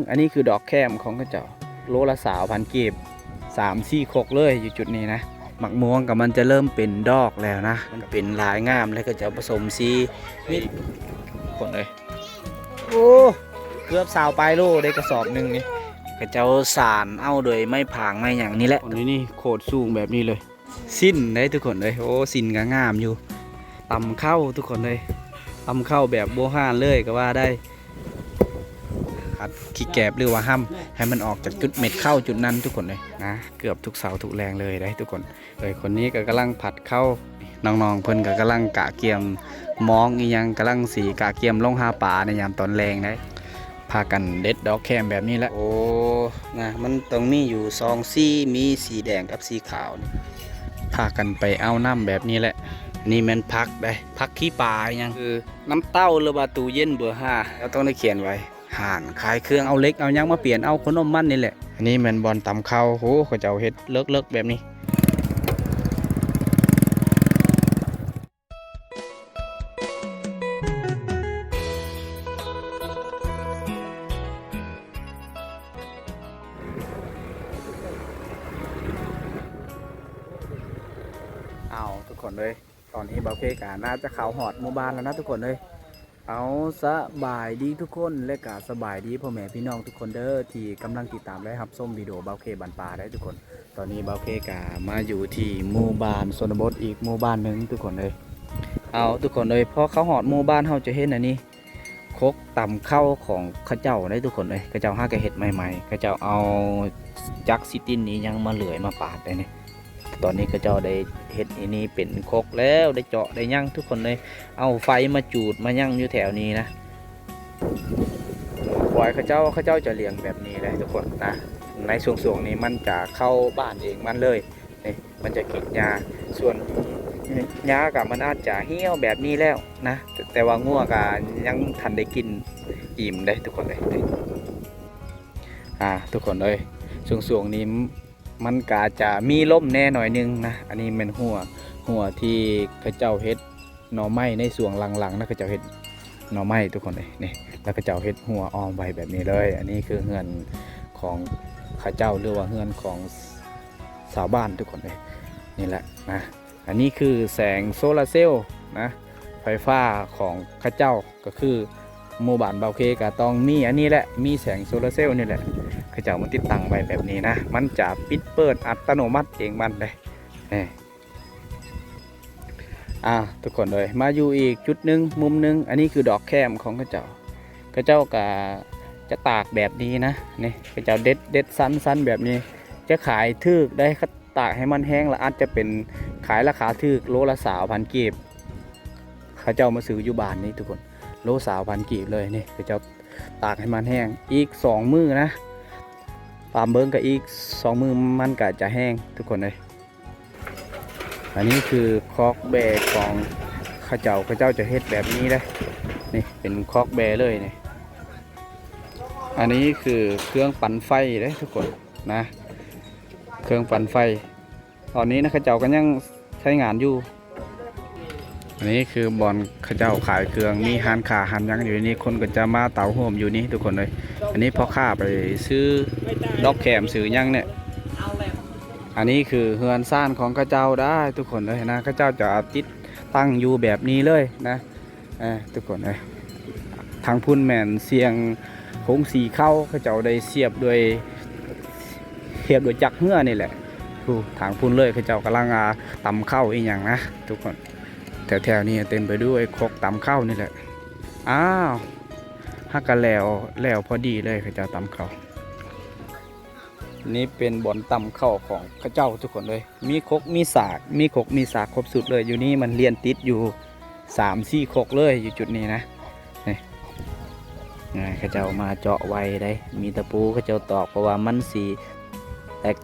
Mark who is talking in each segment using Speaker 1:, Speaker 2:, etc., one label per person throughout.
Speaker 1: อันนี้คือดอกแคมของกระเจ้าโลละ3,000 กีบ3-4 คกเลยอยู่จุดนี้นะหมักม่วงกับมันจะเริ่มเป็นดอกแล้วนะมันเป็นลายงามแล้วก็จะผสมสีนี่คนเลยโอ้เกือบ20 ปลายโลได้กระสอบหนึ่งนี่กระเจ้าสารเอาโดยไม่ผางไม่อย่างนี้แหละนี่โคตรสูงแบบนี้เลยสิ้นได้ทุกคนเลยโอ้สิ้นก็งามอยู่ตำเข้าทุกคนเลยตำเข้าแบบโบราณเลยก็ว่าได้ขี้แกบหรือว่าห้ำให้มันออกจากจุดเม็ดเข้าจุดนั้นทุกคนเลยนะเกือบทุกเสาทุกแรงเลยได้ทุกคนคนนี้ก็กำลังผัดเข้าน้องๆเพิ่นก็กำลังกะเกียมมองอีหยังกำลังสีกะเกียมลงหาป่าในยามตอนแรงได้พากันเด็ดดอกแคมแบบนี้แหละโอ้นะมันตรงนี้อยู่2 สีมีสีแดงกับสีขาวพากันไปเอาน้ำแบบนี้แหละนี่มันพักได้พักขี้ปลาอย่างคือน้ำเต้าหรือว่าตู้เย็นเบอร์5เราต้องได้เขียนไว้ห่านขายเครื่องเอาเล็กเอายังมาเปลี่ยนเอาขนมมันนี่แหละอันนี้มันบอลตำข้าวโหเขาจะเอาเฮ็ดเลิกแบบนี้เอาทุกคนเลยตอนนี้เบาเคกาน่าจะข่าวหอดหมู่บ้านแล้วนะทุกคนเลยเอาสบายดีทุกคนและกาสบายดีพ่อแม่พี่น้องทุกคนเด้อที่กำลังติดตามและรับชมวิดีโอเบาเคบันปลาได้ทุกคนตอนนี้เบาเคกามาอยู่ที่หมู่บ้านชนบทอีกหมู่บ้านหนึ่งทุกคนเลยเอาทุกคนเลยพอเขาหอดหมู่บ้านเขาจะเห็นอันนี้คกต่ำเข้าของข้าเจ้าได้ทุกคนเลยข้าเจ้าห้ากระเห็ดใหม่ๆข้าเจ้าเอาจักซิตินนี้ยังมาเหลือยมาปาดได้เนี่ยตอนนี้ข้าเจ้าได้เห็ดอันนี้เป็นคกแล้วได้เจาะได้ยั่งทุกคนเลยเอาไฟมาจูดมายั่งอยู่แถวนี้นะควายข้าเจ้าจะเลี้ยงแบบนี้เลยทุกคนนะในช่วงนี้มันจะเข้าบ้านเองมันเลยนี่มันจะกินยาส่วนยากับมันอาจจะเหี่ยวแบบนี้แล้วนะแต่ว่างัวกับยังทันได้กินอิ่มได้ทุกคนเลยทุกคนเลยช่วงนี้มันก็จะมีล่มแน่หน่อยนึงนะอันนี้เป็นหัวที่ข้าเจ้าเฮ็ดหน่อไม้ในส่วนหลังๆนะข้าเจ้าเฮ็ดหน่อไม้ทุกคนเลยนี่แล้วข้าเจ้าเฮ็ดหัวอ้อมไว้แบบนี้เลยอันนี้คือเฮือนของข้าเจ้าหรือว่าเฮือนของชาวบ้านทุกคนเลยนี่แหละนะอันนี้คือแสงโซลาร์เซลล์นะไฟฟ้าของข้าเจ้าก็คือหมู่บ้านเบาเคก็ต้องมีอันนี้แหละมีแสงโซลาร์เซลล์นี่แหละข้าเจ้ามันติดตั้งไว้แบบนี้นะมันจะปิดเปิดอัตโนมัติเองมันเลยนี่ทุกคนเลยมาอยู่อีกจุดหนึ่งมุมหนึ่งอันนี้คือดอกแคมของข้าเจ้าก็จะตากแบบนี้นะนี่ข้าเจ้าเด็ดสั้นแบบนี้จะขายทึกได้ตากให้มันแห้งแล้วอาจจะเป็นขายราคาทึกโลละ3,000 กีบข้าเจ้ามาซื้ออยู่บ้านนี้ทุกคนโล3,000 กีบเลยนี่ข้าเจ้าตากให้มันแห้งอีก2 มื้อนะปามเบิ้งกับอีก2 มื้อมันก็จะแห้งทุกคนเลยอันนี้คือคอกแบกของข้าเจ้าจะเฮ็ดแบบนี้เลยนี่เป็นคอกแบเลยนี่อันนี้คือเครื่องปั่นไฟเลยทุกคนนะเครื่องปั่นไฟตอนนี้นะข้าเจ้าก็ยังใช้งานอยู่อันนี้คือบอลข้าเจ้าขายเครื่องมีหันขาหันยังอยู่นี่คนก็จะมาเต่าโฮมอยู่นี่ทุกคนเลยอันนี้พอข้าไปซื้อดอกแคมซื้อยังเนี่ยอันนี้คือเฮือนซ่านของข้าเจ้าได้ทุกคนเลยนะข้าเจ้าจะติดตั้งอยู่แบบนี้เลยนะทุกคนเลยทางพุ่นแมนเสียงโค้งสีเข้าข้าเจ้าได้เสียบด้วยจักรเฮือนี่แหละทางพุ่นเลยข้าเจ้ากำลังตำเข้าอีกอย่างนะทุกคนแถวนี้เต็มไปด้วยครกตำเข้านี่แหละฮักกันแล้วพอดีเลยข้าเจ้าตำเข้านี่เป็นบ่อนตำเข้าของข้าเจ้าทุกคนเลยมีครกมีสากครบสุดเลยอยู่นี่มันเรียนติดอยู่3-4 ครกเลยอยู่จุดนี้นะนี่ข้าเจ้ามาเจาะไว้ได้มีตะปูข้าเจ้าตอกเพราะว่ามันสี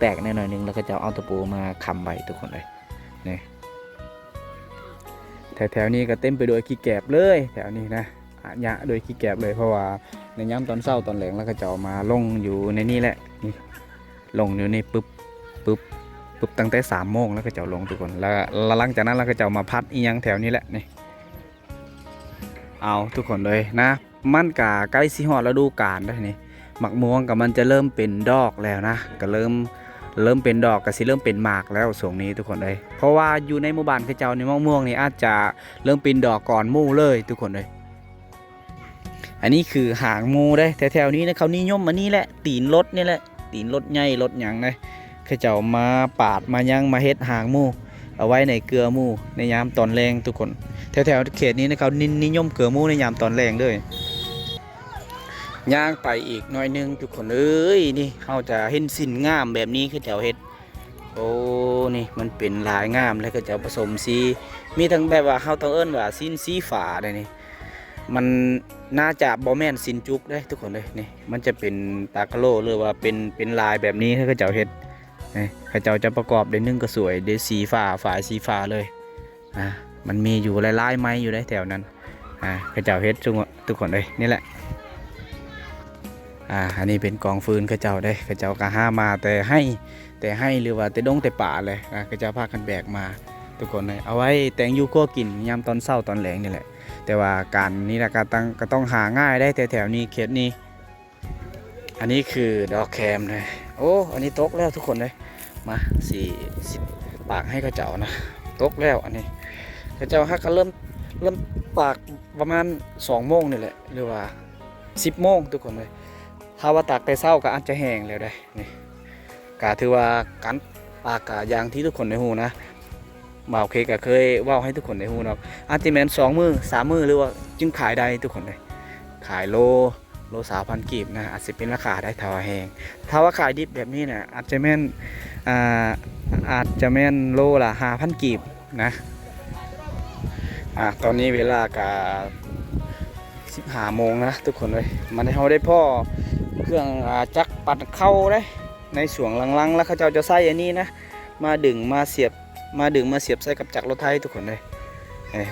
Speaker 1: แตกหน่อยนึงแล้วข้าเจ้าเอาตะปูมาค้ำไว้ทุกคนเลยนี่แถวนี้ก็เต็มไปด้วยขี้แกบเลยแถวนี้นะหยะโดยขี้แกบเลยเพราะว่าในย้ำตอนเช้าตอนแหลงแล้วก็จะมาลงอยู่ในนี่แหละนี่ลงอยู่นี่ปุ๊บตั้งแต่3 โมงแล้วก็จะลงทุกคนแล้วหลังจากนั้นเราก็จะมาพัดอีหยังแถวนี้แหละนี่เอาทุกคนเลยนะมันกะใกล้สิฮอดฤดูกาลได้นี่ หมักม่วงกับมันจะเริ่มเป็นดอกแล้วนะก็เริ่มเป็นดอกก็สิเริ่มเป็นหมากแล้วช่วงนี้ทุกคนเลยเพราะว่าอยู่ในหมู่บ้านเขาเจ้าในมะม่วงนี่อาจจะเริ่มเป็นดอกก่อนหมู่เลยทุกคนเลยอันนี้คือหางหมู่ได้แถวๆนี้นะเขานิยมอันนี้แหละตีนรถนี่แหละตีนรถใหญ่รถหยังเลยเขาเจ้ามาปาดมายังมาเฮ็ดหางหมู่เอาไว้ในเกลือหมู่ในยามตอนแรงทุกคนแถวๆเขตนี้นะเขานิยมเกลือหมู่ในยามตอนแรงด้วยย่างไปอีกหน่อยนึงทุกคนเอ้ยนี่เขาจะเห็นสินงามแบบนี้เขาเจ้าเฮ็ดโอ้นี่มันเป็นลายงามแล้วก็จะผสมสีมีทั้งแบบว่าเขาต้องเอิ้นว่าสินสีฝาได้นี่มันน่าจะบอแมนสินจุกได้ทุกคนเลยนี่มันจะเป็นตากะโลหรือว่าเป็นลายแบบนี้ให้เขาเจ้าเฮ็ดนี่เขาเจ้าจะประกอบได้นึ่งก็สวยได้สีฟ้าฝาสีฟ้าเลยมันมีอยู่หลายๆไม้อยู่ได้แถวนั้นเขาเจ้าเฮ็ดทุกคนเลยนี่แหละอันนี้เป็นกองฟืนเขาเจ้าได้เขาเจ้าก็ห้ามาแต่ให้หรือว่าแต่ดงแต่ป่าเลยเขาเจ้าพากันแบกมาทุกคนเลยเอาไว้แต่งยูคั่วกินยามตอนเช้าตอนแลงนี่แหละแต่ว่าการนี่นะก็ต้องหาง่ายได้แถวนี้เขตนี้อันนี้คือดอกแคมเลยโอ้อันนี้ตกแล้วทุกคนเลยมา10 ปากให้เขาเจ้านะตกแล้วอันนี้เขาเจ้าฮักก็เริ่มปากประมาณ2 โมงนี่แหละหรือว่า10 โมงทุกคนเลยถ้าว่าตากแต่เช้าก็อาจจะแห้งแล้วได้นี่ก็ถือว่าการปากกะอย่างที่ทุกคนในหูนะบ่าวเคก็เคยว่าให้ทุกคนในหูเนาะอาจจะแมน2 มื้อ3 มื้อหรือว่าจึงขายได้ทุกคนเลยขายโล3,000 กีบนะอาจจะเป็นราคาได้ถ้าว่าแห้งถ้าว่าขายดิบแบบนี้นะอาจจะแม่นโลละ5,000 กีบนะตอนนี้เวลากะ15 โมงนะทุกคนเลยมันให้เราได้พ่อเครื่องจักรปั่นเข้าได้ในส่วงลังๆแล้วเขาจะใส่อันนี้นะมาดึงมาเสียบใส่กับจักรรถไถทุกคนเลย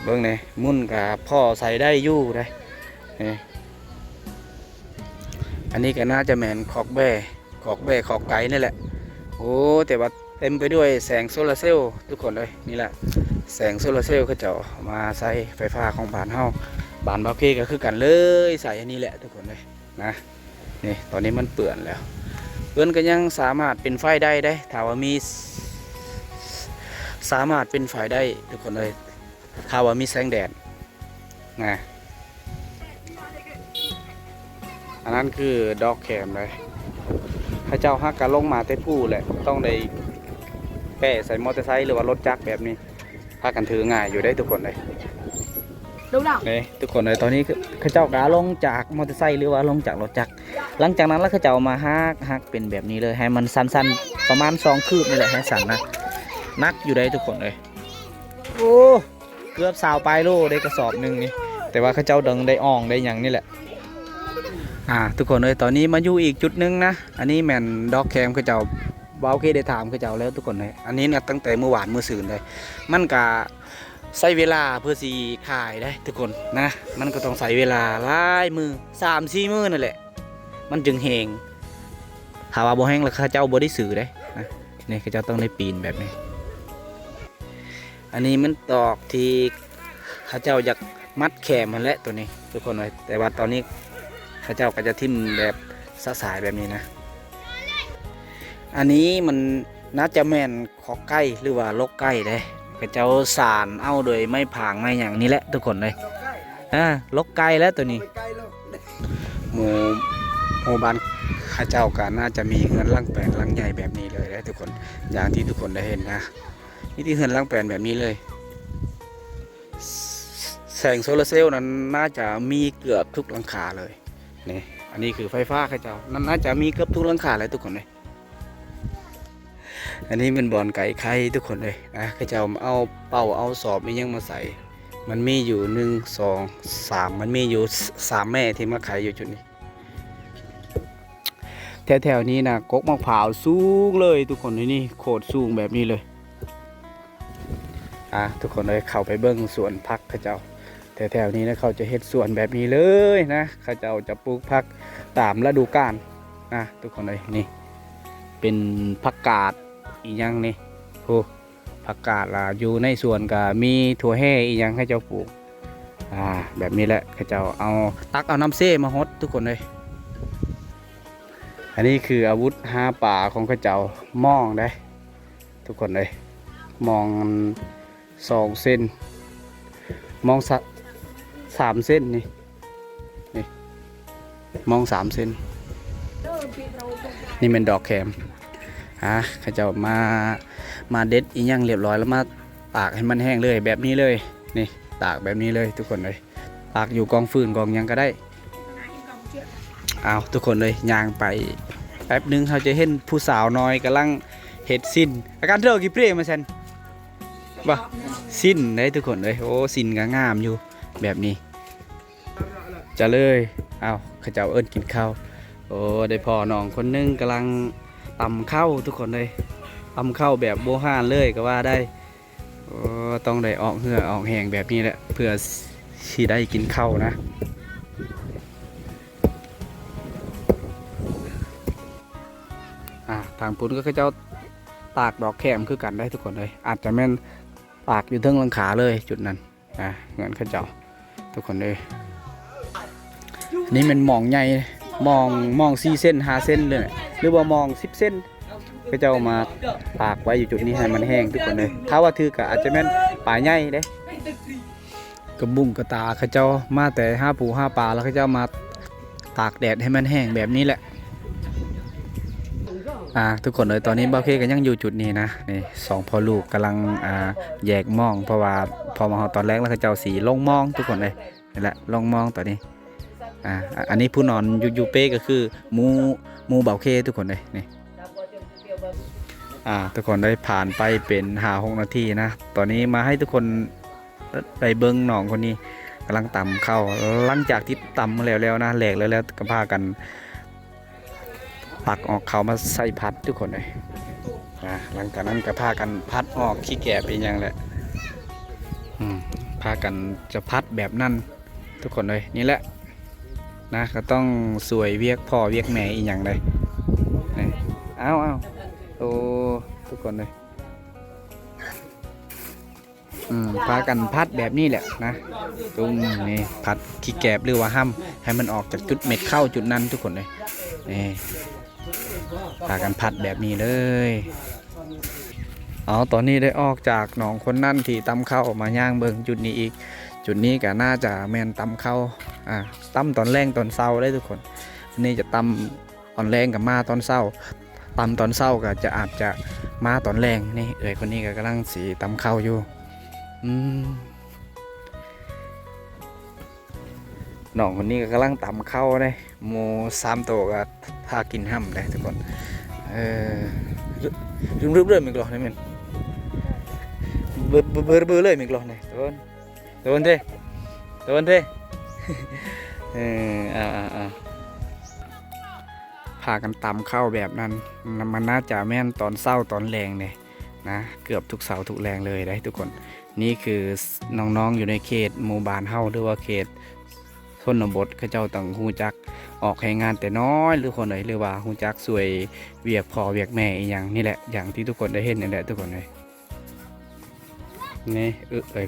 Speaker 1: เบิ้งเนี่ยมุ่นกับพ่อใส่ได้อยู่ได้อันนี้ก็น่าจะแมนขอกแบ่ขอกไก่นี่แหละโอ้แต่ว่าเต็มไปด้วยแสงโซลาร์เซลล์ทุกคนเลยนี่แหละแสงโซลาร์เซลล์เขาจะมาใส่ไฟฟ้าของบ้านเฮาบ้านบ่าวเคก็คือกันเลยใส่อันนี้แหละทุกคนเลยนะนี่ตอนนี้มันเปื่อนแล้วเปื่อนก็ยังสามารถเป็นไฟได้ถ้าว่ามีสามารถเป็นไฟได้ทุกคนเลยถ้าว่ามีแสงแดดนะอันนั้นคือดอกแคมเลยพระเจ้าฮักกะลงมาเต้ผู้แหละต้องได้แปะใส่มอเตอร์ไซค์หรือว่ารถจักรแบบนี้พากันถือง่ายอยู่ได้ทุกคนเลยนี่ทุกคนเลยตอนนี้ข้าเจ้ากะลงจากมอเตอร์ไซค์หรือว่าลงจากรถจักรหลังจากนั้นแล้วข้าเจ้ามาฮักเป็นแบบนี้เลยให้มันสั้นๆประมาณ2 คืบนี่แหละให้สั้นนะนักอยู่ได้ทุกคนเลยโอ้เกือบ20 ปลายโลได้กระสอบหนึ่งนี่แต่ว่าข้าเจ้าดังได้อ่องได้อย่างนี่แหละทุกคนเลยตอนนี้มาอยู่อีกจุดนึงนะอันนี้แมนดอกแคมข้าเจ้าบ่าวเคได้ถามข้าเจ้าแล้วทุกคนเลยอันนี้เนี่ยตั้งแต่เมื่อวานเมื่อสื่นเลยมันกะใช้เวลาเพื่อสีขายได้ทุกคนนะมันก็ต้องใช้เวลาหลายมือ3-4 มื้อนั่นแหละมันจึงแห้งถ้าว่าบ่แห้งแล้วข้าเจ้าบ่ได้สื่อได้นะนี่ข้าเจ้าต้องได้ปีนแบบนี้อันนี้มันตอกที่ข้าเจ้าอยากมัดแขมมันแหละตัวนี้ทุกคนเลยแต่ว่าตอนนี้ข้าเจ้าก็จะทิ่มแบบสายแบบนี้นะอันนี้มันน่าจะแม่นขอไก่หรือว่าลกไก่ได้ข้าเจ้าสานเอาโดยไม่ผางไม่อย่างนี้แหละทุกคนเลยลกไก่แล้วตัวนี้หมู่บ้านข้าเจ้าก็น่าจะมีเฮือนลังแปลนลังใหญ่แบบนี้เลยนะทุกคนอย่างที่ทุกคนได้เห็นนะนี่ที่เฮือนลังแปลนแบบนี้เลยแสงโซลาร์เซลล์นั้นน่าจะมีเกือบทุกหลังคาเลยนี่อันนี้คือไฟฟ้าข้าเจ้านั้นน่าจะมีเกือบทุกหลังคาเลยทุกคนเลยอันนี้เป็นบ่อนไก่ไข่ทุกคนเลยนะข้าเจ้าเอาเป่าเอาสอบมียังมาใส่มันมีอยู่1 2 3มันมีอยู่3 แม่ที่มาไข่อยู่จุดนี้แถวๆนี้นะกกมะพร้าวสูงเลยทุกคนนี่โคตรสูงแบบนี้เลยทุกคนเลยเข้าไปเบิ้งสวนพักข้าเจ้าแถวๆนี้นะเขาจะเฮ็ดสวนแบบนี้เลยนะข้าเจ้าจะปลูกผักตามฤดูกาลทุกคนเลยนี่เป็นผักกาดอีกอย่างนี่โอ้ผักกาดอยู่ในสวนก็มีถั่วแห่อีกอย่างให้เจ้าปลูกแบบนี้แหละข้าเจ้าเอาตักเอาน้ำเซ่มาฮดทุกคนเลย อันนี้คืออาวุธหาป่าของเขาเจ้ามองได้ทุกคนเลยมอง2 เส้นมอง3 เส้นนี่มอง3 เส้นนี่เป็นดอกแคมเขาเจ้ามาเด็ดอีกอย่างเรียบร้อยแล้วมาตากให้มันแห้งเลยแบบนี้เลยนี่ตากแบบนี้เลยทุกคนเลยตากอยู่กองฟืนกองยังก็ได้เอาทุกคนเลยย่างไปแป๊บนึงเขาจะเห็นผู้สาวน้อยกำลังเห็ดสิ้นอาการเท่ากี่เปรี้ยมาเซนบ่สิ้นได้ทุกคนเลยโอ้สิ้นก็งามอยู่แบบนี้จะเลยเอาเขาเจ้าเอิ้นกินข้าวโอ้ได้พอน้องคนนึงกำลังตำข้าวทุกคนเลยตำข้าวแบบโบราณเลยก็ว่าได้โอ้ต้องได้ออกเหงื่อออกแห้งแบบนี้แหละเพื่อสิได้กินข้าวนะทางปุ้นก็เขาเจ้าตากดอกแคมคือกันได้ทุกคนเลยอาจจะแม่นตากอยู่เทิงหลังคาเลยจุดนั้นเงินเขาเจ้าทุกคนเลยนี่มันมองใหญ่มอง4 เส้น5 เส้นเลยหรือว่ามอง10 เส้นเขาเจ้ามาตากไว้อยู่จุดนี้ให้มันแห้งทุกคนเลยถ้าว่าถือก็อาจจะแม่นป่าใหญ่เด้กระบุ้งกระตาเขาเจ้ามาแต่หาปูหาปลาแล้วเขาเจ้ามาตากแดดให้มันแห้งแบบนี้แหละทุกคนเลยตอนนี้บ่าวเคก็ยังอยู่จุดนี้นะนี่2พ่อลูกกำลังแยกมองเพราะว่าพอมาตอนแรกแล้วเขาเจ้าสีลงมองทุกคนเลยนี่แหละลงมองตอนนี้อันนี้ผู้นอนยูเป้ก็คือมูบ่าวเคทุกคนเลยนี่ทุกคนได้ผ่านไปเป็น5-6 นาทีนะตอนนี้มาให้ทุกคนไปเบิ้งน้องคนนี้กำลังตำเข้าหลังจากที่ตำแล้วนะแหลกแล้วก็พากันตักออกเขามาใส่พัดทุกคนเลยหลังจากนั้นก็พากันพัดออกขี้แก่เป็นอย่างแหละพากันจะพัดแบบนั้นทุกคนเลยนี่แหละนะก็ต้องสวยเวียกพ่อเวียกแม่อีกอย่างเลยเอาโอ้ทุกคนเลยพากันพัดแบบนี้แหละนะตรงนี่พัดขี้แกบหรือว่าห้ำให้มันออกจากจุดเม็ดเข้าจุดนั้นทุกคนเลยนี่พากันพัดแบบนี้เลยตอนนี้ได้ออกจากหนองคนนั่นที่ตำเข้ามาย่างเบิงจุดนี้อีกจุดนี้ก็น่าจะแมนตำเข้าตำตอนแรงตอนเศร้าได้ทุกคนนี่จะตำตอนแรงกับมาตอนเศร้าตำตอนเศร้าก็จะอาจจะมาตอนแรงนี่คนนี้ก็กำลังสีตำเข้าอยู่น้องคนนี้ก็กำลังตำเข้าเลยโม3 ตัวก็พากินห้ำเลยทุกคนรึบเลยมีกลอนี่มันเบอเลยมีกลอนี่โดนเท่พากันตำเข้าแบบนั้นมันน่าจะแม่นตอนเศร้าตอนแรงเลยนะเกือบทุกเสาทุกแรงเลยได้ทุกคนนี่คือน้องๆอยู่ในเขตหมู่บ้านเฮาหรือว่าเขตชนบทเขาเจ้าต้องฮู้จักออกให้งานแต่น้อยหรือคนไหนหรือว่าฮู้จักสวยเวียกพ่อเวียกแม่อีหยังนี่แหละอย่างที่ทุกคนได้เห็นนี่แหละทุกคนเลยนี่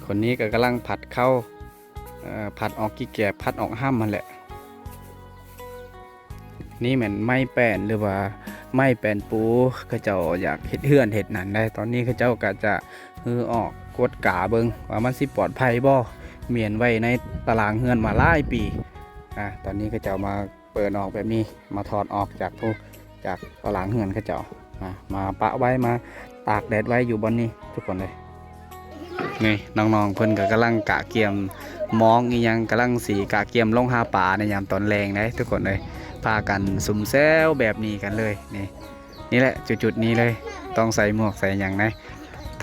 Speaker 1: คนนี้ก็กำลังผัดเข้าผัดออกกี่แกบผัดออกห้ามมันแหละนี่เหมือนไม้แป้นหรือว่าไม้แป้นปูเขาเจ้าอยากเห็ดเฮือนเห็ดนั่นได้ตอนนี้เขาเจ้าก็จะออกกดกาเบิงว่ามันสิปลอดภัยบ่เมียนไว้ในตารางเฮือนมาหลายปีตอนนี้เขาเจ้ามาเปิดออกแบบนี้มาถอดออกจากตารางเฮือนเขาเจ้ามาปะไว้มาตากแดดไว้อยู่บนนี้ทุกคนเลยนี่น้องๆเพิ่นก็กำลังกะเกียมมองอีหยังกำลังสีกะเกียมลงหาปลาในยามตอนแรงนะทุกคนเลยพากันสุ่มแซวแบบนี้กันเลยนี่แหละจุดนี้เลยต้องใส่หมวกใส่อย่างนะ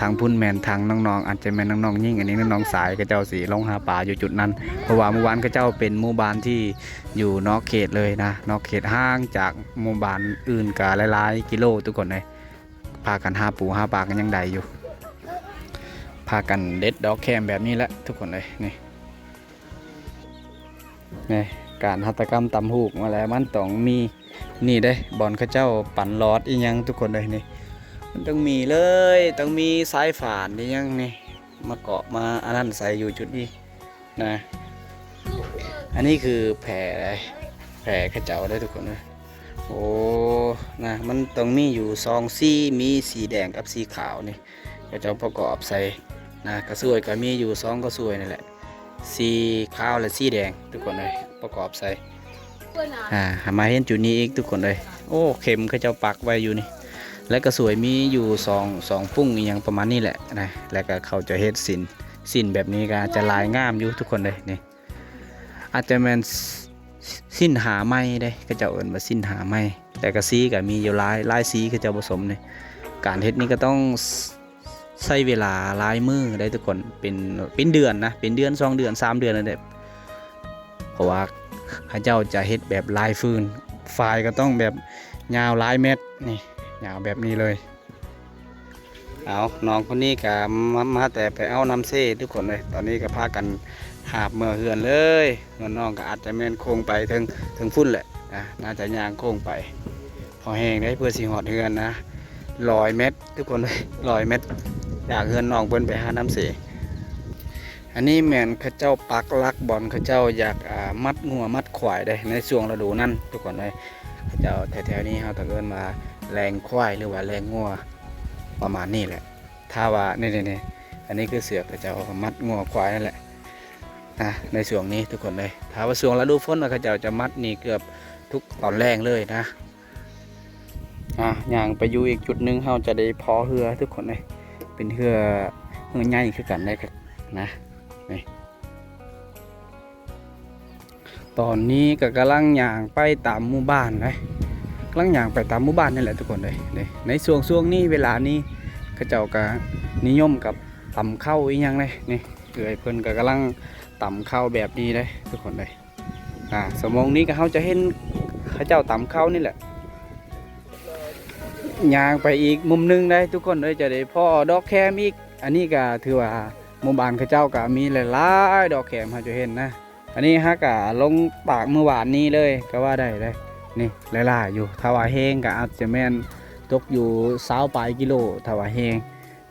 Speaker 1: ทางพุ่นแมนทางน้องๆอาจจะแมนน้องๆยิ่งอันนี้น้องๆสายก็เจ้าสีลงหาปลาอยู่จุดนั้นเพราะว่าเมื่อวานก็เจ้าเป็นหมู่บ้านที่อยู่นอกเขตเลยนะนอกเขตห่างจากหมู่บ้านอื่นกะหลายๆกิโลทุกคนเลยพากันหาปูหาปลากันยังใดอยู่พากันเด็ดดอกแคมแบบนี้แหละทุกคนเลยนี่การหัตถกรรมตำหูกมาแล้วมันต้องมีนี่ได้บอลข้าเจ้าปั่นลอดอีกยังทุกคนเลยนี่มันต้องมีเลยต้องมีสายฝานอีกยังนี่มาเกาะมาอันนั้นใส่อยู่จุดนี้นะอันนี้คือแผ่ข้าเจ้าได้ทุกคนเลยโอ้ นะมันต้องมีอยู่2สีมีสีแดงกับสีขาวนี่ก็จะประกอบใส่นะกระสวยก็มีอยู่2กระสวยนี่แหละสีขาวและสีแดงทุกคนเลยประกอบใส่มาเห็นจุดนี้อีกทุกคนเลยโอ้เข็มเขาเจ้าปักไว้อยู่นี่และกระสวยมีอยู่สองปุ้งอย่างประมาณนี้แหละนะแล้วก็เขาจะเฮ็ดสินแบบนี้ก็จะลายงามอยู่ทุกคนเลยนี่อาจจะเป็นสิ้นหาไม้ได้ก็จะเอิ้นว่าสิ้นหาไม้แต่กระสีก็มีอยู่ลายสีเขาจะผสมนี่การเฮ็ดนี้ก็ต้องใช้เวลาหลายมือได้ทุกคนเป็นเดือนนะเป็นเดือน2 เดือน3 เดือนนั่นแหละเพราะว่าเขาเจ้าจะเฮ็ดแบบลายฟืนไฟก็ต้องแบบยาวหลายเมตรนี่ยาวแบบนี้เลยเอาน้องคนนี้ก็มาแต่ไปเอาน้ำเซ่ทุกคนเลยตอนนี้ก็พากันหาบเมื่อเฮือนเลยน้องก็อาจจะแม่นโค้งไปถึงฝุ่นแหละนะน่าจะย่างโค้งไปพอแห้งได้เพื่อสิหอดเฮือนนะ100 เมตรทุกคนเลย100 เมตรจากเฮือนน้องเพิ่นไปหาน้ำเซ่อันนี้แม่นเขาเจ้าปักลักบอลเขาเจ้าอยากมัดงัวมัดควายได้ในช่วงฤดูนั้นทุกคนเลยเขาเจ้าแถวๆนี้เขาตะเกินมาแรงควายหรือว่าแรงงัวประมาณนี้แหละถ้าว่านี่อันนี้คือเสือกเขาเจ้ามัดงัวควายนั่นแหละในช่วงนี้ทุกคนเลยถ้าว่าช่วงฤดูฝนเขาเจ้าจะมัดนี่เกือบทุกตอนแรงเลยนะอย่างไปอยู่อีกจุดหนึ่งเขาจะได้พอเหือทุกคนเลยเป็นเหือใหญ่คือกันได้ครับนะตอนนี้ก็กำลังย่างไปตามหมู่บ้านเลยกำลังย่างไปตามหมู่บ้านนี่แหละทุกคนเลยในช่วงนี้เวลานี้เขาเจ้าก็นิยมกับตำข้าวอีกอย่างเลยนี่เกิดเพิ่นก็กำลังตำข้าวแบบนี้เลยทุกคนเลยสมองนี้ก็เขาจะเห็นเขาเจ้าตำข้าวนี่แหละย่างไปอีกมุมนึงได้ทุกคนเลยจะได้พ่อดอกแคมอีกอันนี้ก็ถือว่าหมู่บ้านเขาเจ้าก็มีหลายๆดอกแคมเขาจะเห็นนะอันนี้ฮะกะลงปากเมื่อวานนี้เลยก็ว่าได้เลยนี่หลายๆอยู่ถ้าว่าแห้งก็อาจจะแม่นตกอยู่20 ปลายกิโลถ้าว่าแห้ง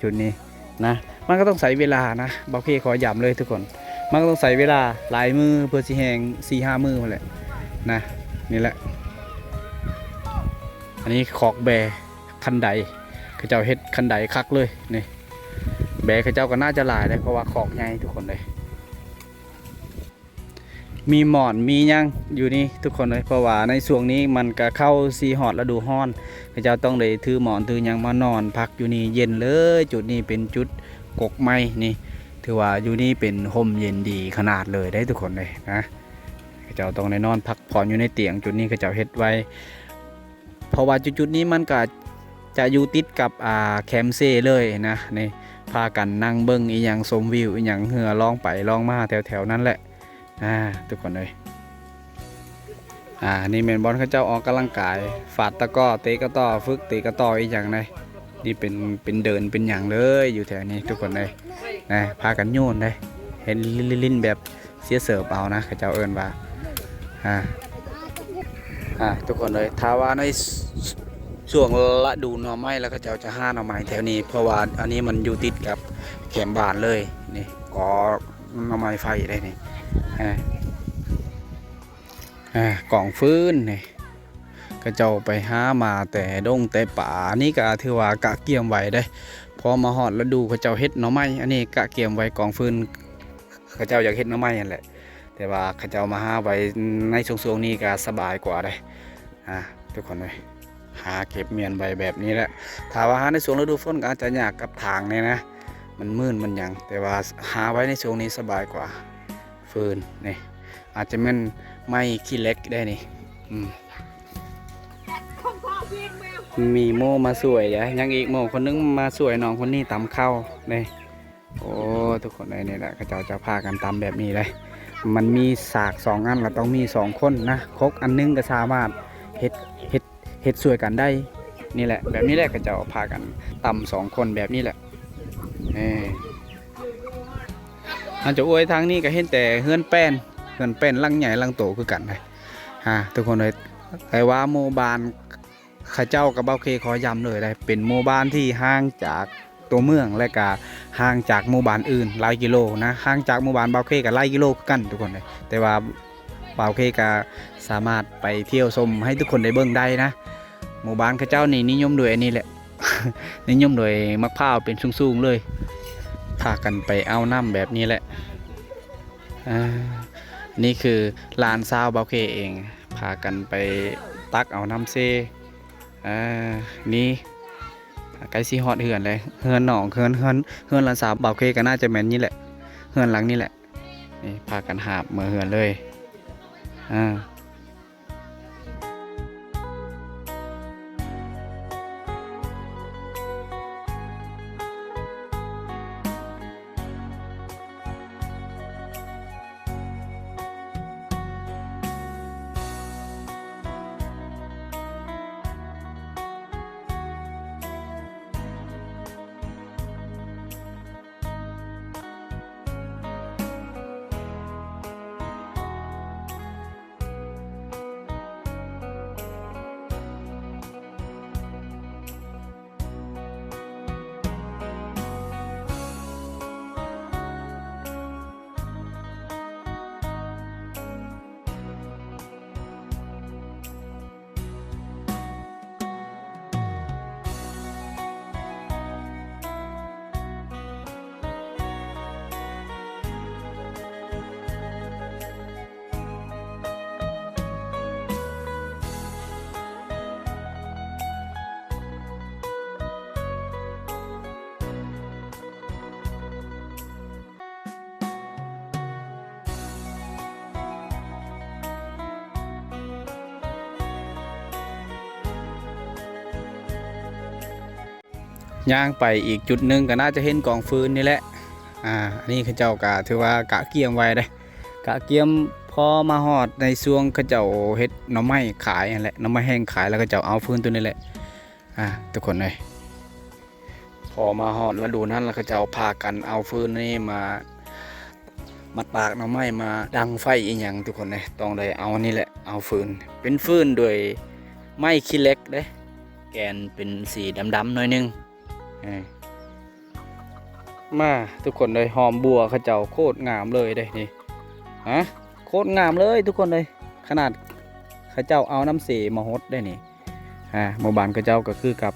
Speaker 1: จุดนี้นะมันก็ต้องใช้เวลานะบางทีขอย้ำเลยทุกคนมันก็ต้องใช้เวลาหลายมือเพื่อสิแห้ง4-5 มือมาแหละนะนี่แหละอันนี้ขอกแบคันไดเขาเจ้าเฮ็ดคันไดคักเลยนี่แบเขาเจ้าก็น่าจะหลายเลยเพราะว่าขอกใหญ่ทุกคนเลยมีหมอนมียังอยู่นี่ทุกคนเลยเพราะว่าในช่วงนี้มันก็เข้าซีฮอดฤดูร้อนเขาเจ้าต้องเลยถือหมอนถือยังมานอนพักอยู่นี่เย็นเลยจุดนี้เป็นจุดกกไม้นี่ถือว่าอยู่นี่เป็นห่มเย็นดีขนาดเลยได้ทุกคนเลยนะเขาเจ้าต้องได้นอนพักผ่อนอยู่ในเตียงจุดนี้เขาเจ้าเฮ็ดไว้เพราะว่าจุดนี้มันก็จะอยู่ติดกับแคมเซ่เลยนะนี่พากันนั่งเบิ้งอีหยังชมวิวอีหยังเหือล่องไปล่องมาแถวนั้นแหละทุกคนเลยนี่เมนบอลเขาเจ้าออกกำลังกายฝาดตะก้อเตะกระต่อฝึกเตะกระต่ออีกอย่างเลยนี่เป็นเดินเป็นอย่างเลยอยู่แถวนี้ทุกคนเลยนะพากันโยนเลยเห็นลิ้นแบบเสียเสิร์ฟเอานะเขาเจ้าเอิญว่าทุกคนเลยถ้าว่าในช่วงฤดูหน่อไม้แล้วก็จะห้าหน่อไม้แถวนี้เพราะว่าอันนี้มันอยู่ติดกับแคมบ้านเลยนี่ก่อหน่อไม้ไฟได้นี่กล่องฟื้นนี่ก็เจ้าไปหามาแต่ดงแต่ป่านี่ก็ถือว่ากะเกี่ยมไว้ได้พอมาหอดแล้วดูเขาเจ้าเฮ็ดหน่อไม้อันนี้กะเกี่ยมไว้กล่องฟื้นเขาเจ้าอยากเฮ็ดหน่อไม้นั่นแหละแต่ว่าเขาเจ้ามาหาไว้ในช่วงนี้ก็สบายกว่าได้ทุกคนเลยหาเก็บเมียนใบแบบนี้แหละถ้าว่าหาในช่วงฤดูฝนก็อาจจะยากกับทางเนี่ยนะมันมืดมันยังแต่ว่าหาไว้ในช่วงนี้สบายกว่าฟืนนี่อาจจะเป็นไม้ขี้เล็กได้นี่มีโมมาสวยยังอีกโมคนนึงมาสวยน้องคนนี้ตำข้าวนี่โอ้ทุกคนเลยนี่แหละเขาจะพากันตำแบบนี้เลยมันมีสาก2 อันเราต้องมี2 คนนะครกอันนึงก็สามารถเฮ็ดสวยกันได้นี่แหละแบบนี้แหละเขาจะพากันตำ2 คนแบบนี้แหละอันจะอวยทางนี้ก็เห็นแต่เฮือนแป้นลังใหญ่ลังโตคือกันเลยทุกคนเลยแต่ว่าโมบานข้าเจ้ากับเบ้าเคขอย้ำเลยเลยเป็นโมบานที่ห่างจากตัวเมืองและก็ห่างจากหมู่บ้านอื่นหลายกิโลนะห่างจากหมู่บ้านเบ้าเคกับหลายกิโลกันทุกคนเลยแต่ว่าเบ้าเคก็สามารถไปเที่ยวชมให้ทุกคนได้เบิ่งได้นะ หมู่บ้านเขาเจ้านี่นิยมโดยอันนี้แหละ นิยมโดยมะพร้าวเป็นสูงๆเลยพากันไปเอาน้ำแบบนี้แหละนี่คือลานซาวเบาเคเองพากันไปตักเอาน้ำเซนี่ใกล้สีฮอดเหือนเลยเหือนหนองเหือนลานซาวเบาเคก็น่าจะแม่นนี่แหละเหือนหลังนี่แหละนี่พากันหาบมาเหือนเลยย่างไปอีกจุดหนึ่งก็น่าจะเห็นกองฟืนนี่แหละอันนี้เขาเจ้ากะถือว่ากะเกียมไว้เลยกะเกียมพอมาหอดในช่วงเขาเจ้าเฮ็ดหน่อไม้ขายนั่นแหละหน่อไม้แห้งขายแล้วก็เจ้าเอาฟืนตัวนี้แหละทุกคนเลยพอมาหอดแล้วดูนั่นแล้วก็เจ้าพากันเอาฟืนนี่มาตากหน่อไม้มาดังไฟอีกอย่างทุกคนเลยต้องเลยเอานี่แหละเอาฟืนเป็นฟืนโดยไม้ขี้เหล็กเด้แกนเป็นสีดำๆหน่อยนึงมาทุกคนเลยหอมบัวเขาเจ้าโคตรงามเลยเด้นี่โคตรงามเลยทุกคนเลยขนาดเขาเจ้าเอาน้ำเสมาฮดได้นี่หมู่บ้านเขาเจ้าก็คือกับ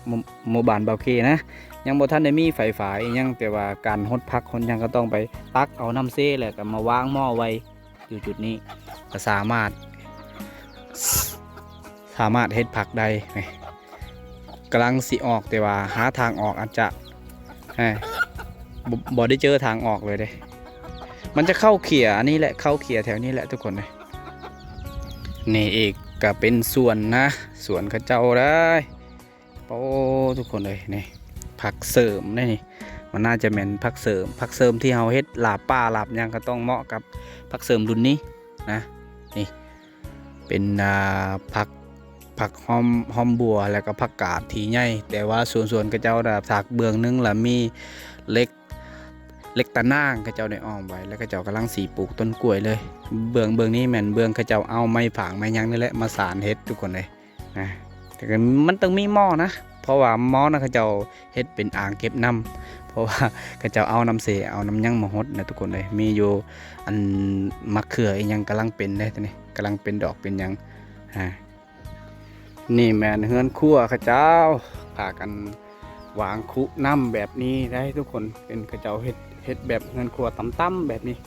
Speaker 1: หมู่บ้านเบาเคนะยังบ่ทันได้มีไฟฟ้าอีกยังแต่ว่าการฮดพักคนยังก็ต้องไปตักเอาน้ำเสแหละก็มาวางหม้อไว้อยู่จุดนี้ก็สามารถเฮ็ดผักได้กำลังสิออกแต่ว่าหาทางออกอาจจะบ่ได้เจอทางออกเลยเด้มันจะเข้าเขี่ยอันนี้แหละเข้าเขี่ยแถวนี้แหละทุกคนเลยนี่อีกก็เป็นสวนนะสวนข้าเจ้าได้โอ้ทุกคนเลยนี่ผักเสริมนี่มันน่าจะเป็นผักเสริมที่เราเฮ็ดลาบป่าลาบยังก็ต้องเหมาะกับผักเสริมรุ่นนี้นะนี่เป็นผักหอมบัวแล้วก็ผักกาดทีใหญ่แต่ว่าส่วนกระเจ้าถากเบื้องนึงแล้วมีเล็กตะนางกระเจ้าได้อ้อมไว้แล้วกระเจ้ากำลังสีปลูกต้นกล้วยเลยเบื้องนี้แม่นเบื้องกระเจ้าเอาไม้ผางไม้ยังนี่แหละมาสานเฮ็ดทุกคนเลยแต่มันต้องมีหม้อนะเพราะว่าหม้อนะกระเจ้าเฮ็ดเป็นอ่างเก็บน้ำเพราะว่ากระเจ้าเอาน้ำเสเอาน้ำยังมาฮดนะทุกคนเลยมีอยู่อันมะเขือยังกำลังเป็นได้ตอนนี้กำลังเป็นดอกเป็นยังนี่แม่นเฮือนครัวข้าเจ้าพากันวางคุน้ำแบบนี้ได้ทุกคนเป็นข้าเจ้าเฮ็ดแบบเฮือนครัวต่ำๆแบบนี้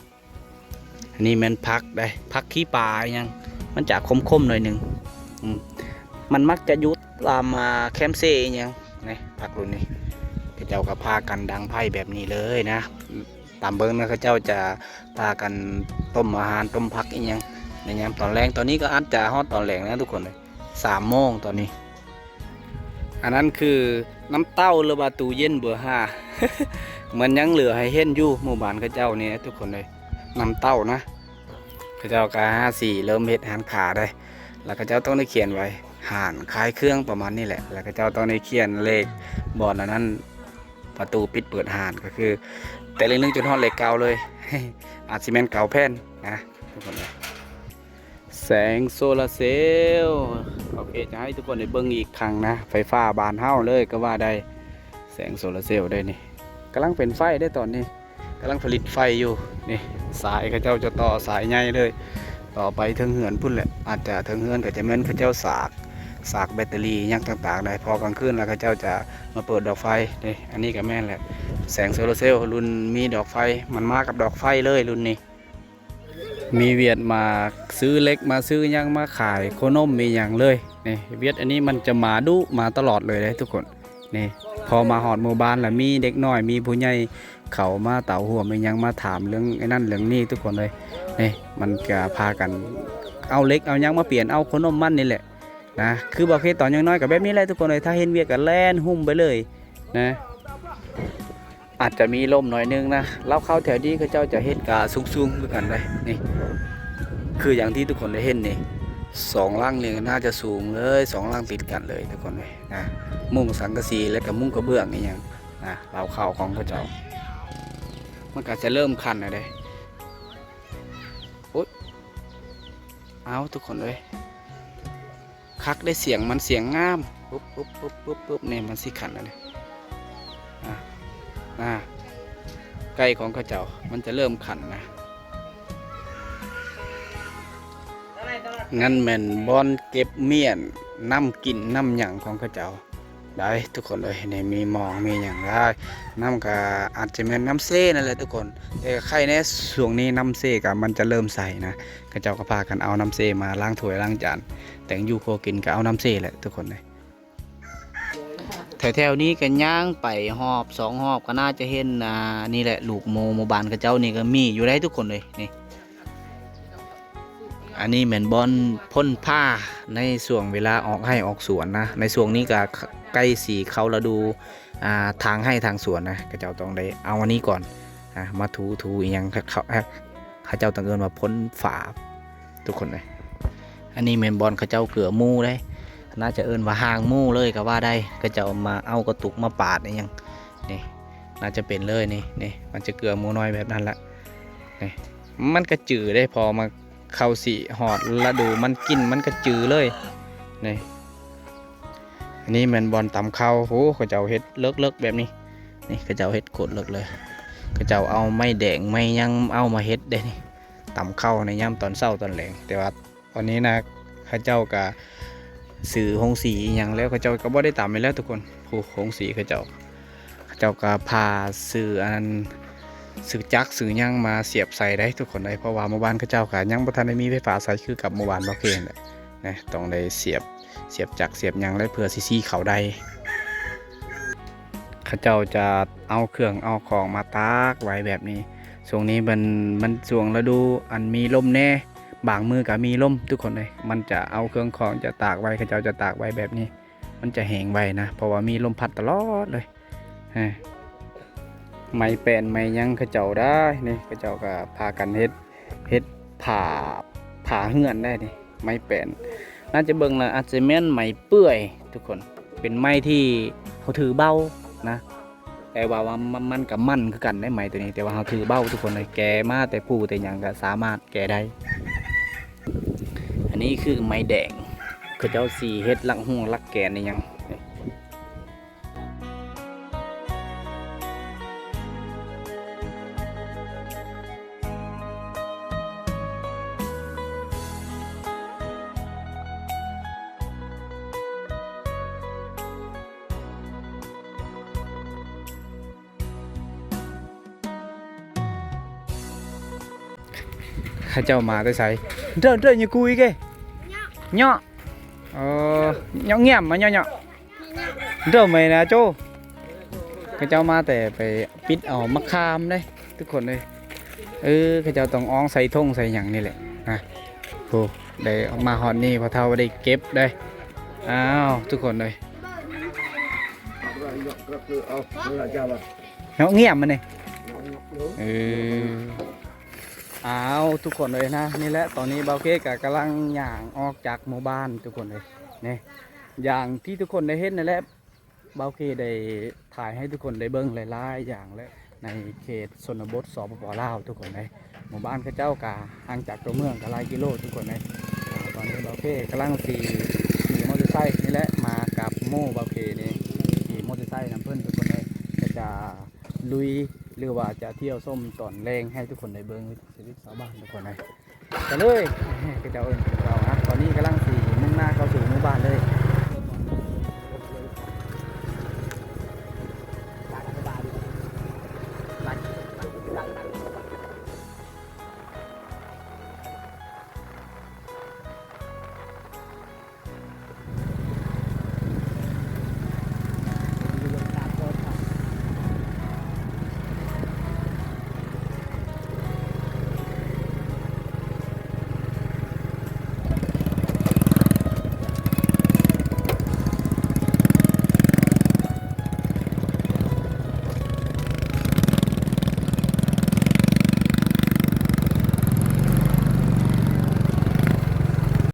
Speaker 1: อันนี้แม่นพักได้พักขี้ปลายังมันจะคมๆหน่อยหนึ่งมันมักจะยุดตามมาแคมเซ่ยังนี่พักรุ่นนี้ข้าเจ้าก็พากันดังไพ่แบบนี้เลยนะตามเบิ้งนะข้าเจ้าจะพากันต้มอาหารต้มผักอีกยังในยามตอนแรงตอนนี้ก็อาจจะฮอดตอนแรงนะทุกคนเลย3 โมงตอนนี้อันนั้นคือน้ำเต้าหรือว่าตู้เย็นเบอร์ 5 มันยังเหลือให้เห็นอยู่หมู่บ้านข้าเจ้านี่ทุกคนเลยน้ำเต้านะข้าเจ้ากา54เริ่มเฮ็ดหานขาได้แล้วข้าเจ้าต้องได้เขียนไว้หานขายเครื่องประมาณนี้แหละแล้วข้าเจ้าต้องได้เขียนเลขบอร์ดนั้นประตูปิดเปิดหานก็คือแต่เลข1จนฮอดเลข9เลย อาจสิแม่นเก่าแผ่นนะทุกคนเลยแสงโซลาร์เซลล์โอเคจะให้ทุกคนได้เบิ่งอีกครั้งนะไฟฟ้าบ้านเฮาเลยก็ว่าได้แสงโซลาร์เซลล์ได้นี่กำลังเป็นไฟได้ตอนนี้กำลังผลิตไฟอยู่นี่สายเขาเจ้าจะต่อสายใหญ่เลยต่อไปถึงเหือนพุ่นแหละอาจจะถึงเหือนก็จะแม่นเขาเจ้า สากแบตเตอรี่ยังต่างๆได้พอกลางคืนแล้วก็เจ้าจะมาเปิดดอกไฟนี่อันนี้ก็แม่นแหละแสงโซลาร์เซลล์รุ่นมีดอกไฟมันมากับดอกไฟเลยรุ่นนี้มีเวียดมาซื้อเล็กมาซื้อยังมาขายโคนมมีอย่างเลยนี่เวียดอันนี้มันจะมาดุมาตลอดเลยทุกคนนี่พอมาหอดหมู่บ้านแล้วมีเด็กน้อยมีผู้ใหญ่เขามาเต่าหัวมียังมาถามเรื่องไอ้นั่นเรื่องนี้ทุกคนเลยนี่มันจะพากันเอาเล็กเอายังมาเปลี่ยนเอาโคนมมันนี่แหละนะคือบอกให้ตอนยังน้อยกับแบบนี้แหละทุกคนเลยถ้าเห็นเวียดกันแล่นหุ่มไปเลยนะอาจจะมีลมหน่อยนึงนะเล่าเข้าแถวนี้เขาเจ้าจะเห็นกาสูงๆด้วยกันเลยนี่คืออย่างที่ทุกคนได้เห็นนี่สองล่างเรียงกันน่าจะสูงเลยสองล่างติดกันเลยทุกคนเลยนะมุ้งสังกะสีและกับมุ้งกระเบื้องนี่ยังนะเล่าเข้าของเขาเจ้ามันก็จะเริ่มคันเลยโอ๊ยเอาทุกคนเลยคักได้เสียงมันเสียงงามปุ๊บปุ๊บปุ๊บปุ๊บปุ๊บเนี่ยมันสิขันเลยใกล้ของเขาเจ้ามันจะเริ่มขันนะงั้นแม่นบอนเก็บเมียนน้ำกินน้ำหยั่งของเขาเจ้าได้ทุกคนเลยเนี่ยมีมองมีอย่างได้น้ำก็อาจจะเป็นน้ำเซ่นั่นแหละทุกคนแต่ใครในช่วงนี้น้ำเซ่กับมันจะเริ่มใส่นะเขาเจ้าก็พากันเอาน้ำเซ่มาล้างถ้วยล้างจานแต่งยูโคกินก็เอาน้ำเซ่แหละทุกคนเลยแถวๆนี้กันย่างไปหอบสองหอบก็น่าจะเห็นนี่แหละลูกโมบานเขาเจ้านี่ก็มีอยู่ได้ทุกคนเลยนี่อันนี้เหมือนบอลพ่นผ้าในช่วงเวลาออกให้ออกสวนนะในช่วงนี้ก็ใกล้สีเขาฤดูทางให้ทางสวนนะเขาเจ้าต้องได้เอาอันนี้ก่อนมาถูอย่างเขาเจ้าต้องเอิ้นว่าพ่นฝาทุกคนเลยอันนี้เหมือนบอลเขาเจ้าเกลือมูได้น่าจะเอิ้นว่าหางมู่เลยก็ว่าได้ก็จะเอามาเอากระตุกมาปาดนี่ยังนี่น่าจะเป็นเลยนี่มันจะเกลือมูน้อยแบบนั้นละนี่มันก็จืดได้พอมาเข้าสีหอดละดูมันกินมันก็จืดเลยนี่อันนี้มันบอลตำเข้าโหก็จะเอาเฮ็ดเลิกแบบนี้นี่ก็จะเอาเฮ็ดกดเลิกเลยก็จะเอาไม้แดงไม้ยังเอามาเฮ็ดได้นี่ตำเข้าในย่ำตอนเช้าตอนแลงแต่ว่าตอนนี้นะข้าเจ้ากับสื่อหงสีอย่างแล้วเขาเจ้าก็บ่ได้ตามไปแล้วทุกคนผู้หงสีเขาเจ้าก็พาสื่ออันสื่อจักสื่อยังมาเสียบใส่ได้ทุกคนได้เพราะว่าเมื่อวานเขาเจ้าก็ยังบ่ทันได้มีไฟฟ้าใส่คือกับเมื่อวานบ่เคยเลยนะต้องได้เสียบจักเสียบยังแล้วเพื่อซีเขาได้เขาเจ้าจะเอาเครื่องเอาของมาตากไว้แบบนี้ช่วงนี้มันช่วงฤดูอันมีลมแน่บางมือก็มีลมทุกคนเลยมันจะเอาเครื่องของจะตากไว้เขาเจ้าจะตากไว้แบบนี้มันจะแห้งไว้นะเพราะว่ามีลมพัดตลอดเลยไม้แป้นไม้ยังเขาเจ้าได้นี่เขาเจ้าก็พากันเฮ็ดผ่าเหือนได้นี่ไม้แป้นน่าจะเบิ่งนะอาจจะแม่นไม้เปื่อยทุกคนเป็นไม้ที่เขาถือเบ้านะแต่ว่ามันกับมันคือกันได้ไม้ตัวนี้แต่ว่าเขาถือเบ้าทุกคนเลยแกมาแต่ผู้แต่ยังก็สามารถแกได้อันนี้คือไม้แดงเขาเจ้าสีเฮ็ดลักห่วงลักแกนนี่ยังข้าเจ้ามาได้ใส่เดินอย่าคุยแกเนาะเนาะเงียบมาเนาะเดินไม่นะโจข้าเจ้ามาแต่ไปปิดเอามะขามได้ทุกคนเลยข้าเจ้าต้องอ้องใส่ท่งใส่หยังนี่แหละนะโอ้ได้มาฮอดนี่พอเท่าได้เก็บได้อ้าวทุกคนเลยเนาะเงียบมันเลยอ้าวทุกคนเลยนะนี่แหละตอนนี้เบาเก้กำลังย่างออกจากหมู่บ้านทุกคนเลยนี่อย่างที่ทุกคนได้เห็นนั่นแหละเบาเก้ได้ถ่ายให้ทุกคนได้เบิ้งหลายๆอย่างและในเขตชนบทสปป.ลาวทุกคนเลยหมู่บ้านข้าเจ้ากะห่างจากตัวเมืองกะหลายกิโลทุกคนเลยตอนนี้เบาเก้กำลังขี่มอเตอร์ไซค์นี่แหละมากับโม่เบาเก้นี่ขี่มอเตอร์ไซค์นำเพื่อนทุกคนเลยก็จะลุยหรือว่าจะเที่ยวส้มตอนแรงให้ทุกคนได้เบิ้งชีวิตชาวบ้านทุกคนเลยกันเลยก็จะเอิญเรานะตอนนี้กำลังมุ่งหน้าเข้าสู่หมู่บ้านเลย